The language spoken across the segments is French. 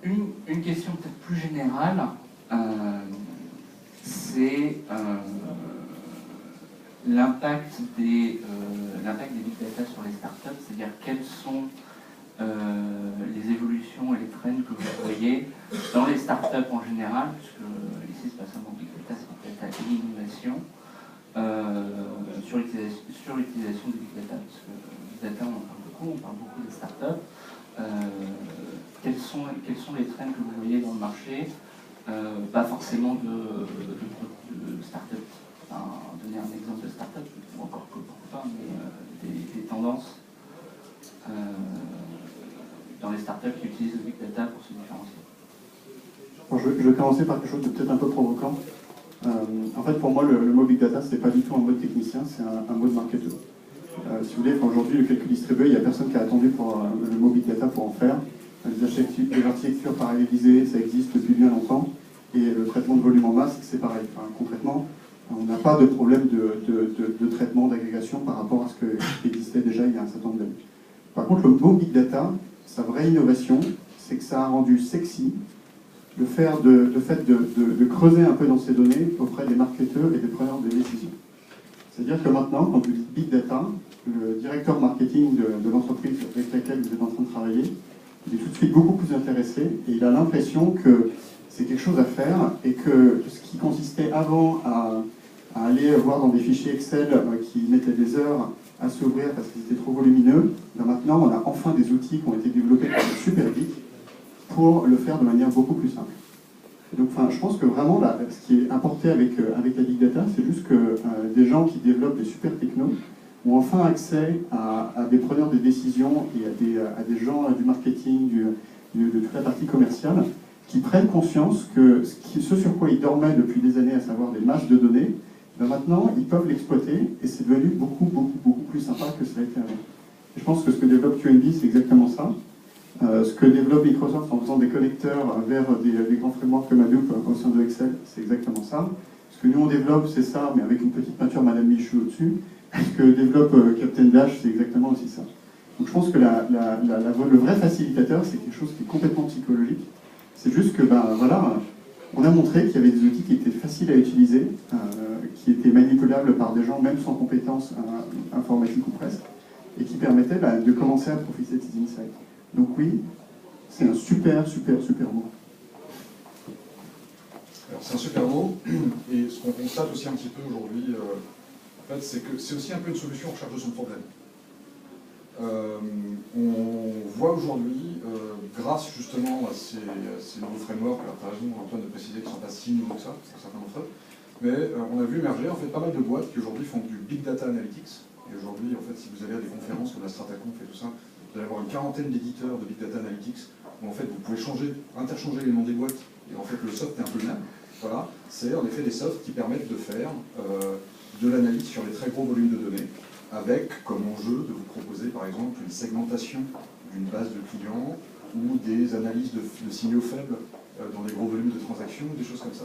Une question peut-être plus générale, c'est l'impact des big data sur les startups, c'est-à-dire quelles sont les évolutions et les trends que vous voyez dans les startups en général, puisque ici c'est pas seulement big data, c'est big data et innovation, sur l'utilisation du big data, parce que big data on parle beaucoup des startups. Quels sont les trends que vous voyez dans le marché, pas forcément de start-up, enfin, donner un exemple de start-up, ou encore pas, mais des tendances dans les startups qui utilisent le big data pour se différencier. Bon, je vais commencer par quelque chose de peut-être un peu provoquant. En fait, pour moi, le mot big data, c'est pas du tout un mot de technicien, c'est un mot de marketeur. Si vous voulez, aujourd'hui, le calcul distribué, il n'y a personne qui a attendu pour le mot big data pour en faire. Les architectures parallélisées, ça existe depuis bien longtemps. Et le traitement de volume en masse, c'est pareil. Enfin, concrètement, on n'a pas de problème de traitement, d'agrégation par rapport à ce qui existait déjà il y a un certain nombre d'années. Par contre, le mot big data, sa vraie innovation, c'est que ça a rendu sexy le fait de creuser un peu dans ces données auprès des marketeurs et des preneurs de décision. C'est-à-dire que maintenant, quand vous dites big data, le directeur marketing de l'entreprise avec laquelle vous êtes en train de travailler, il est tout de suite beaucoup plus intéressé et il a l'impression que c'est quelque chose à faire et que ce qui consistait avant à aller voir dans des fichiers Excel qui mettaient des heures à s'ouvrir parce qu'ils étaient trop volumineux, ben maintenant on a enfin des outils qui ont été développés super vite pour le faire de manière beaucoup plus simple. Et donc, je pense que vraiment, là, ce qui est apporté avec la big data, c'est juste que des gens qui développent des super technos ont enfin accès à des preneurs de décision et à des gens du marketing, de toute la partie commerciale, qui prennent conscience que ce sur quoi ils dormaient depuis des années, à savoir des masses de données, ben maintenant, ils peuvent l'exploiter et c'est devenu beaucoup, beaucoup, beaucoup plus sympa que ça a été avant. Et je pense que ce que développe QNB, c'est exactement ça. Ce que développe Microsoft en faisant des connecteurs vers des grands frameworks comme Hadoop au sein de Excel, c'est exactement ça. Ce que nous on développe, c'est ça, mais avec une petite peinture Madame Michu au-dessus. Ce que développe Captain Dash, c'est exactement aussi ça. Donc je pense que le vrai facilitateur, c'est quelque chose qui est complètement psychologique. C'est juste que, voilà, on a montré qu'il y avait des outils qui étaient faciles à utiliser, qui étaient manipulables par des gens même sans compétences informatiques ou presque, et qui permettaient de commencer à profiter de ces insights. Donc oui, c'est un super, super, super mot. Alors c'est un super mot, et ce qu'on constate aussi un petit peu aujourd'hui, en fait, c'est que c'est aussi un peu une solution en recherche de son problème. On voit aujourd'hui, grâce justement à ces nouveaux frameworks, alors tu as raison Antoine de préciser qu'ils ne sont pas si nouveaux que ça, pour certains d'entre eux, mais on a vu émerger en fait pas mal de boîtes qui aujourd'hui font du Big Data Analytics, et aujourd'hui en fait si vous allez à des conférences comme la Strataconf et tout ça, vous allez avoir une quarantaine d'éditeurs de Big Data Analytics où en fait vous pouvez interchanger les noms des boîtes et en fait le soft est un peu le même. Voilà, c'est en effet des softs qui permettent de faire de l'analyse sur les très gros volumes de données avec comme enjeu de vous proposer par exemple une segmentation d'une base de clients ou des analyses de signaux faibles dans des gros volumes de transactions, des choses comme ça.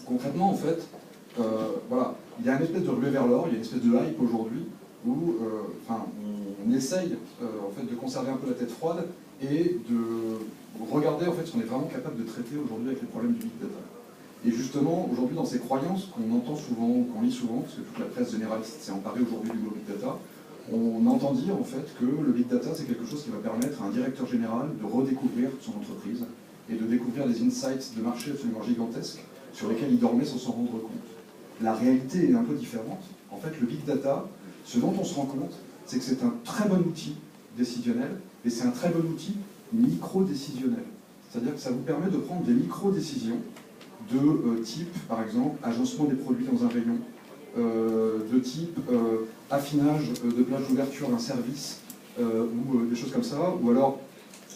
Concrètement en fait, voilà, il y a une espèce de ruée vers l'or, il y a une espèce de hype aujourd'hui où on essaye en fait, de conserver un peu la tête froide et de regarder en fait, ce qu'on est vraiment capable de traiter aujourd'hui avec les problèmes du big data. Et justement, aujourd'hui, dans ces croyances qu'on entend souvent, qu'on lit souvent, parce que toute la presse généraliste s'est emparée aujourd'hui du mot big data, on entend dire en fait que le big data, c'est quelque chose qui va permettre à un directeur général de redécouvrir son entreprise et de découvrir des insights de marché absolument gigantesques sur lesquels il dormait sans s'en rendre compte. La réalité est un peu différente. En fait, le big data, ce dont on se rend compte, c'est que c'est un très bon outil décisionnel, et c'est un très bon outil micro-décisionnel. C'est-à-dire que ça vous permet de prendre des micro-décisions de type, par exemple, agencement des produits dans un rayon, de type affinage de plage d'ouverture d'un service, ou des choses comme ça, ou alors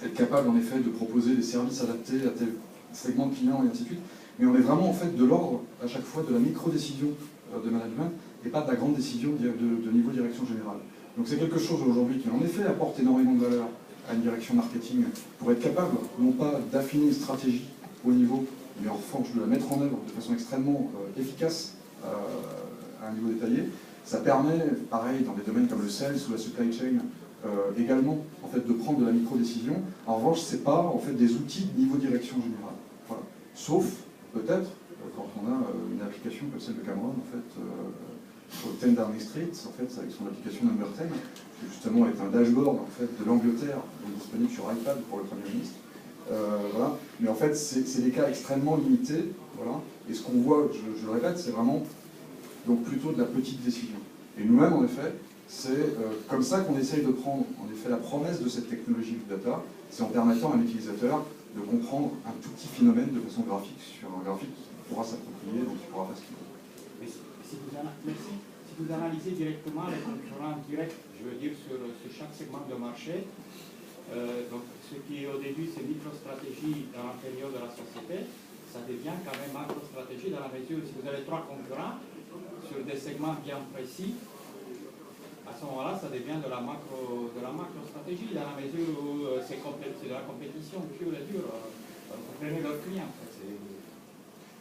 être capable en effet de proposer des services adaptés à tel segment de clients et ainsi de suite. Mais on est vraiment en fait de l'ordre à chaque fois de la micro-décision de management et pas de la grande décision de niveau direction générale. Donc c'est quelque chose aujourd'hui qui en effet apporte énormément de valeur à une direction marketing pour être capable non pas d'affiner une stratégie au niveau, mais en revanche de la mettre en œuvre de façon extrêmement efficace à un niveau détaillé. Ça permet, pareil, dans des domaines comme le sales ou la supply chain, également en fait, de prendre de la micro-décision. En revanche, ce n'est pas en fait, des outils de niveau direction générale. Voilà. Sauf, peut-être, quand on a une application comme celle de Cameron, en fait, sur le 10 Downing Street, en fait, avec son application Number 10, qui justement est un dashboard en fait, de l'Angleterre, disponible sur iPad pour le Premier ministre. Voilà. Mais en fait, c'est des cas extrêmement limités. Voilà. Et ce qu'on voit, je le répète, c'est vraiment donc, plutôt de la petite décision. Et nous-mêmes, en effet, c'est comme ça qu'on essaye de prendre en effet la promesse de cette technologie Big Data, c'est en permettant à un utilisateur de comprendre un tout petit phénomène de façon graphique sur un graphique qu'il pourra s'approprier, donc il pourra faire ce qu'il veut. Si vous analysez directement les concurrents directs, je veux dire sur chaque segment de marché, donc ce qui au début c'est micro-stratégie dans l'intérieur de la société, ça devient quand même macro-stratégie dans la mesure où si vous avez 3 concurrents sur des segments bien précis, à ce moment-là, ça devient de la macro-stratégie dans la mesure où c'est de la compétition pure et dure. Vous prenez leurs clients.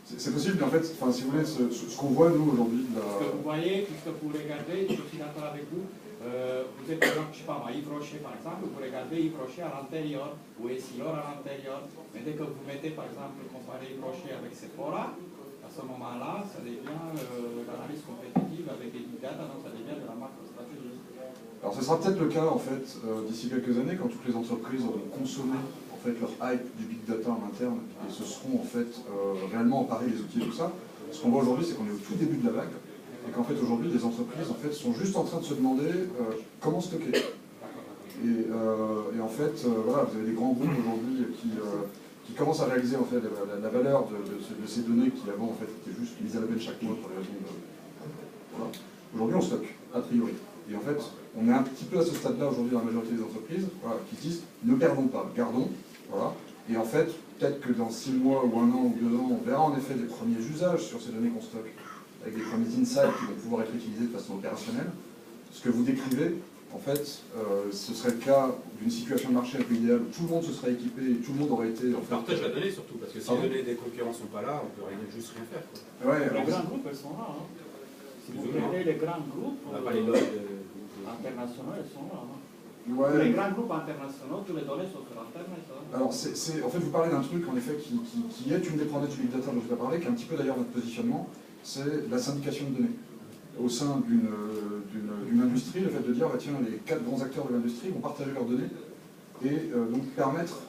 C'est possible, mais en fait, enfin, si vous voulez, ce qu'on voit nous aujourd'hui... Ce que vous voyez, puisque vous regardez, je suis d'accord avec vous, vous êtes, je ne sais pas, Yves Rocher par exemple, vous regardez Yves Rocher à l'intérieur, ou Essilor à l'intérieur, mais dès que vous mettez par exemple, comparer Yves Rocher avec Sephora, à ce moment-là, ça devient l'analyse compétitive avec les big data, donc ça devient de la macro-stratégie. Alors ce sera peut-être le cas en fait d'ici quelques années quand toutes les entreprises auront consommé en fait leur hype du big data en interne et se seront en fait réellement emparés des outils et tout ça. Ce qu'on voit aujourd'hui, c'est qu'on est au tout début de la vague et qu'en fait aujourd'hui les entreprises en fait sont juste en train de se demander comment stocker. Et en fait voilà, vous avez des grands groupes aujourd'hui qui commencent à réaliser en fait la valeur de ces données qui avant en fait étaient juste mises à la benne chaque mois pour les raisons de... Voilà. Aujourd'hui on stocke, a priori. Et en fait, on est un petit peu à ce stade-là aujourd'hui dans la majorité des entreprises voilà, qui disent ne perdons pas, gardons. Voilà. Et en fait, peut-être que dans 6 mois ou 1 an ou 2 ans, on verra en effet des premiers usages sur ces données qu'on stocke, avec des premiers insights qui vont pouvoir être utilisés de façon opérationnelle. Ce que vous décrivez, en fait, ce serait le cas d'une situation de marché un peu idéale où tout le monde se serait équipé et tout le monde aurait été... On partage la donnée surtout, parce que si les données des concurrents ne sont pas là, on peut juste rien faire. Quoi. Ouais, les grands groupes, elles sont là. Hein. Si vous regardez les grands groupes internationaux, elles sont là. Hein. Ouais. Les grands groupes internationaux, toutes les données sont sur Internet. Hein. Alors, en fait, vous parlez d'un truc, en effet, qui est une des promesses du Big Data dont je vais parler, qui est un petit peu d'ailleurs notre positionnement, c'est la syndication de données. Au sein d'une industrie, le fait de dire, bah, tiens, les 4 grands acteurs de l'industrie vont partager leurs données et donc permettre